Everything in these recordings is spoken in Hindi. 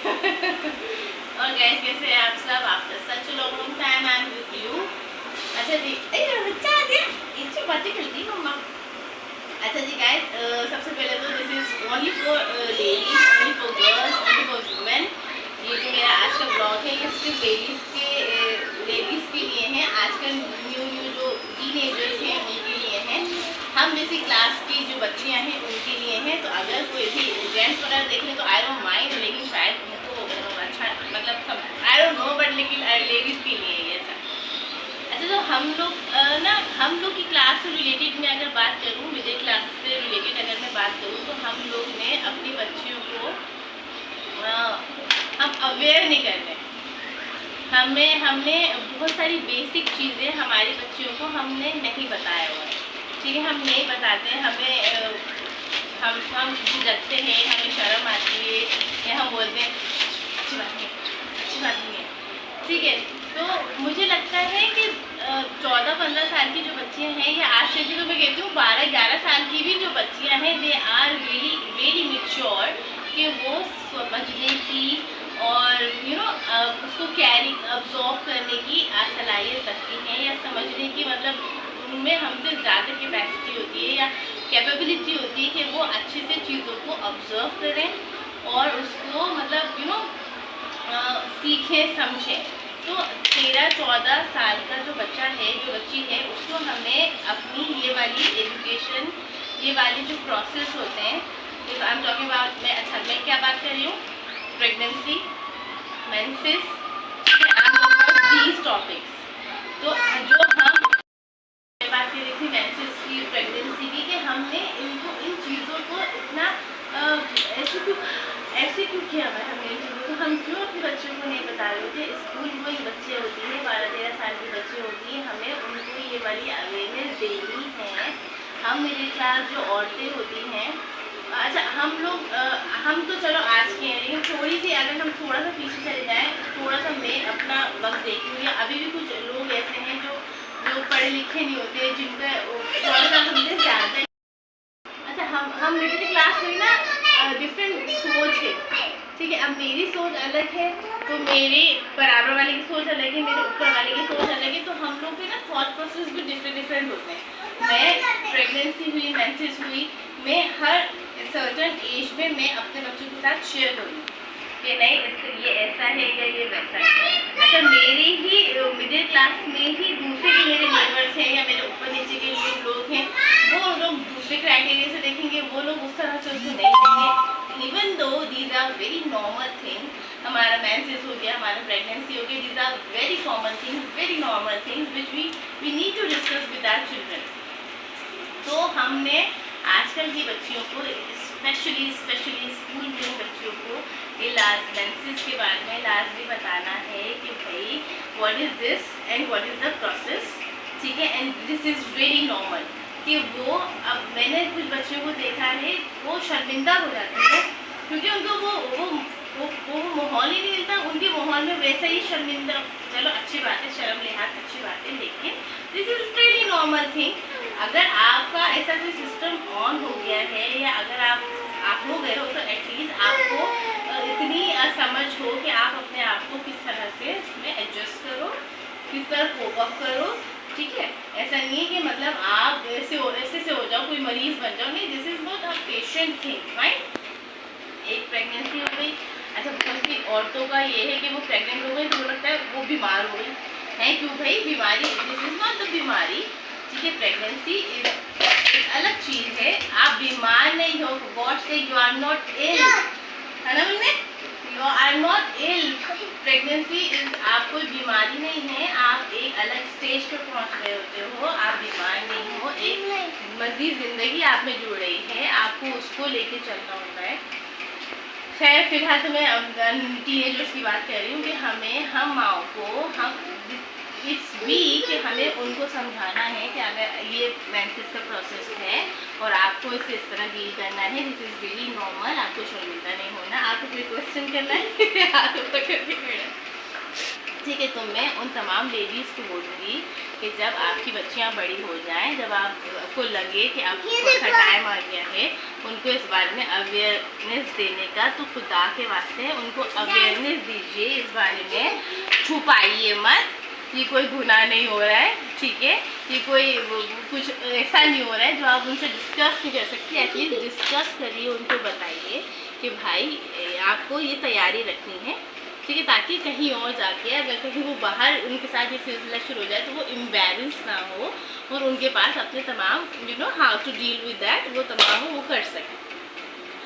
और गैस कैसे हैं आप सब? After such long time I am with you. अच्छा जी, बच्चा आ गया, इनसे बातें करती है मम्मा। अच्छा जी गाइस, सबसे पहले तो this is only for ladies, only for girls, only for women. ये जो मेरा आज का ब्लॉग है ये सिर्फ लेडीज़ के लिए है। आजकल न्यू जो टीनेजर्स हैं उनके लिए है। हम जैसी क्लास की जो बच्चियां हैं उनके लिए हैं। तो अगर कोई भी जेंट्स वगैरह देख लें तो आई डोंट माइंड, लेकिन शायद उनको अच्छा मतलब आई डोंट नो, बट लेकिन लेडीज़ के लिए ये अच्छा। अच्छा, तो हम लोग की क्लास से रिलेटेड मैं अगर बात करूँ, मिडिल क्लास से रिलेटेड अगर मैं बात करूँ, तो हम लोग ने अपनी बच्चियों को हम अवेयर नहीं कर रहे। हमने बहुत सारी बेसिक चीज़ें हमारी बच्चियों को हमने नहीं बताया हुआ है। ठीक है, हम नहीं बताते, हमें हम झिझकते हैं, हमें शर्म आती है, या हम बोलते हैं अच्छी बात नहीं, अच्छी बात नहीं है। ठीक है, तो मुझे लगता है कि 14-15 साल की जो बच्चियां हैं, या आज से भी तो मैं कहती हूँ 12-11 साल की भी जो बच्चियां हैं, they are very very mature कि वो समझने की और उसको कैरी अब्जॉर्व करने की सलाहियत रखती हैं, या समझने की मतलब उनमें हमसे ज़्यादा कैपेसिटी होती है या कैपेबिलिटी होती है कि वो अच्छे से चीज़ों को ऑब्जर्व करें और उसको मतलब सीखें समझें। तो 13-14 साल का जो बच्चा है, जो बच्ची है, उसको हमें अपनी ये वाली एजुकेशन, ये वाली जो प्रोसेस होते हैं, आई एम टॉकिंग अबाउट, मैं क्या बात कर रही हूँ, प्रेगनेंसी, मेंसेस, दीज टॉपिक्स। तो जो हम बात कर रही थी मेंसेस की, प्रेगनेंसी की, कि हमने इन चीज़ों को इतना ऐसे क्यों किया हुआ है हमने इन चीज़ों को, हम क्यों अपने बच्चों को नहीं बता रहे होते। स्कूल में वही बच्चे होती हैं, 12-13 साल की बच्ची होती हैं, हमें उनको ये वाली अवेयरनेस देनी है। हम मिडिल क्लास जो औरतें होती हैं, अच्छा हम तो चलो आज के हैं, लेकिन थोड़ी सी अगर हम थोड़ा सा पीछे चले जाएँ, थोड़ा सा मैं अपना वक्त देखती हूँ, या अभी भी कुछ लोग ऐसे हैं जो पढ़े लिखे नहीं होते, जिनका थोड़ा सा हमसे ज़्यादा। अच्छा, हम मिडिल क्लास में ना डिफरेंट सोच है। ठीक है, अब मेरी सोच अलग है, तो मेरे बराबर वाले की सोच अलग है, मेरे ऊपर वाले की सोच अलग है, तो हम लोग के ना थॉट प्रोसेस भी डिफरेंट होते हैं। मैं प्रेगनेंसी हुई, मेंसेस हुई, मैं हर सर्टन एज में मैं अपने बच्चों के साथ शेयर करूँ कि नहीं इसका ये ऐसा है या ये वैसा है। अच्छा, मेरे ही मिडिल क्लास में ही दूसरे के मेरे नेबर्स हैं, या मेरे ऊपर नीचे के लोग हैं, वो लोग दूसरे क्राइटेरिया से देखेंगे, वो लोग उस तरह से उसको नहीं देखेंगे। Even though these are very normal thing, हमारा मेंसेस हो गया, हमारा प्रेगनेंसी हो गया, these are very common thing, very normal things which we need to discuss with our children. तो हमने आजकल की बच्चियों को स्पेशली स्कूल में बच्चियों को ये लास्ट मेंसेस के बारे में लास्टली बताना है कि भाई what is this and what is the process. ठीक है, and this is very normal. कि वो, अब मैंने कुछ बच्चों को देखा है, वो शर्मिंदा हो जाते हैं क्योंकि उनको वो माहौल ही नहीं मिलता। उनके माहौल में वैसा ही शर्मिंदा, चलो अच्छी बात है, शर्म लिहाज अच्छी बात है, लेकिन this is very normal thing. अगर आपका ऐसा कोई सिस्टम ऑन हो गया है, या अगर आप हो गए हो, तो एटलीस्ट आपको इतनी समझ हो कि आप अपने आप को किस तरह से इसमें एडजस्ट करो, किस तरह कोप अप करो। ठीक है, ऐसा नहीं है कि मतलब आप ऐसे हो जाओ, कोई मरीज बन जाओ, नहीं, this is not a patient thing, right. एक प्रेगनेंसी हो गई, अच्छा बहुत सी औरतों का ये है कि वो प्रेग्नेंट हो गई तो लगता है वो बीमार हो गई है। क्यों भाई, बीमारी, दिस इज नॉट द बीमारी। ठीक है, प्रेगनेंसी एक अलग चीज़ है, आप बीमार नहीं हो, गॉड से यू आर नॉट इल, है ना बोलने, you are not ill. Pregnancy is, आप कोई बीमारी नहीं है, आप एक अलग स्टेज पर पहुंच गए होते हो, आप बीमार नहीं हो, एक मज़ीद ज़िंदगी आप में जुड़ रही है, आपको उसको लेके चलना होता है। खैर, फिलहाल तो मैं टीनेजर्स की बात कर रही हूँ कि हम माओ को इट्स वी कि हमें उनको समझाना है कि अगर ये मेंसेस का प्रोसेस है और आपको इसे इस तरह डील करना है, दिस इज़ वेरी नॉर्मल, आपको शर्मिंदा नहीं होना। आपको कोई क्वेश्चन करना है हाथ ऊपर करके खड़ा। ठीक है, तो मैं उन तमाम लेडीज़ को बोलूँगी कि जब आपकी बच्चियाँ बड़ी हो जाएं, जब आप आपको लगे कि अब थोड़ा सा टाइम आ गया है उनको इस बारे में अवेयरनेस देने का, तो खुदा के वास्ते उनको अवेयरनेस दीजिए इस बारे में। छुपाइए मत, ये कोई गुनाह नहीं हो रहा है, ठीक है, ये कोई कुछ ऐसा नहीं हो रहा है जो आप उनसे डिस्कस नहीं कर सकते। एटलीस्ट डिस्कस करिए, उनको बताइए कि भाई आपको ये तैयारी रखनी है, ठीक है, ताकि कहीं और जाके अगर कहीं वो बाहर उनके साथ ये सिलसिला शुरू हो जाए तो वो एम्बैरेस ना हो और उनके पास अपने तमाम how to deal with that वो तमाम वो कर सकें।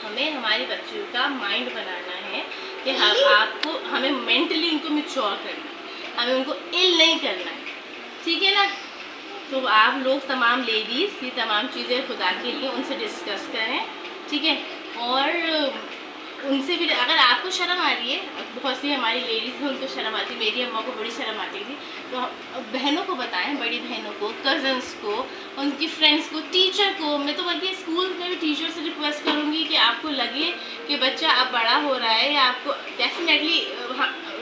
हमें हमारे बच्चों का माइंड बनाना है कि हमें मेंटली इनको मैच्योर करना है, हमें उनको इल नहीं करना है, ठीक है ना। तो आप लोग तमाम लेडीज़ ये तमाम चीज़ें खुदा के लिए उनसे डिस्कस करें, ठीक है। और उनसे भी अगर आपको शर्म आ रही है, बहुत सी हमारी लेडीज़ हैं उनको शर्म आती है, मेरी अम्मा को बड़ी शर्म आती थी, तो बहनों को बताएं, बड़ी बहनों को, कज़न्स को, उनकी फ्रेंड्स को, टीचर को। मैं तो बल्कि स्कूल में भी टीचर से रिक्वेस्ट करूँगी कि आपको लगे कि बच्चा अब बड़ा हो रहा है या आपको definitely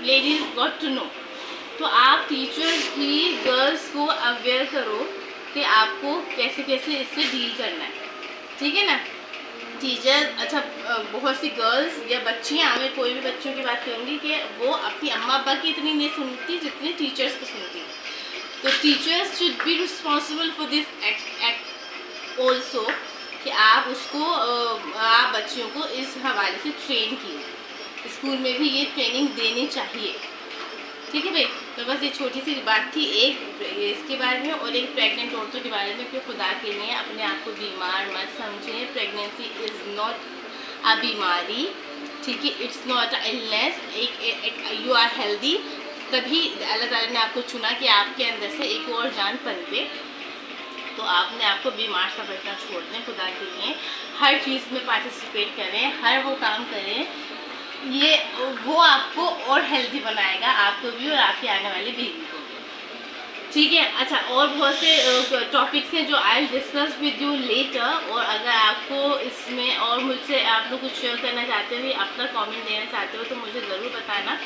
ladies got to know, तो आप टीचर्स भी गर्ल्स को अवेयर करो कि आपको कैसे कैसे इससे डील करना है, ठीक है ना। टीचर, अच्छा, बहुत सी गर्ल्स या बच्चियाँ, मैं कोई भी बच्चों की बात करूँगी कि वो अपनी अम्मा अब्बा की इतनी नहीं सुनती जितनी टीचर्स को सुनती। तो teachers should be responsible for this act also, कि आप उसको आप बच्चियों को इस हवाले से ट्रेन किए। स्कूल में भी ये ट्रेनिंग देनी चाहिए, ठीक है भाई। तो बस ये छोटी सी बात थी एक इसके बारे में, और एक प्रेग्नेंट औरतों के बारे में कि खुदा के लिए अपने आप को बीमार मत समझें। प्रेगनेंसी इज़ नॉट अ बीमारी, ठीक है, it's not a illness. You are healthy, तभी अल्लाह ताला ने आपको चुना कि आपके अंदर से एक और जान पनपे। तो आपने आपको बीमार समझना छोड़ दें। खुदा के लिए हर चीज़ में पार्टिसिपेट करें, हर वो काम करें, ये वो आपको और हेल्दी बनाएगा, आपको भी और आपकी आने वाली बेबी को, ठीक है। अच्छा, और बहुत से टॉपिक्स हैं जो I discuss with you later, और अगर आपको इसमें और मुझसे आप लोग कुछ शेयर करना चाहते हो, अपना कमेंट देना चाहते हो तो मुझे ज़रूर बताना,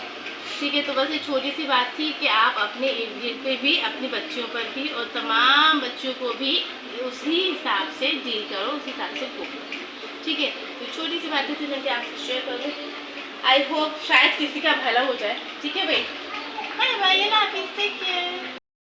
ठीक है। तो बस ये छोटी सी बात थी कि आप अपने इर्द गिर्द पे भी, अपने बच्चों पर भी और तमाम बच्चों को भी उसी हिसाब से डील करो, उसी हिसाब से बोलो, ठीक है। तो छोटी सी बातें थी जो कि आपसे शेयर करूँ। आई होप शायद किसी का भला हो जाए, ठीक है भाई। Bye bye, take care.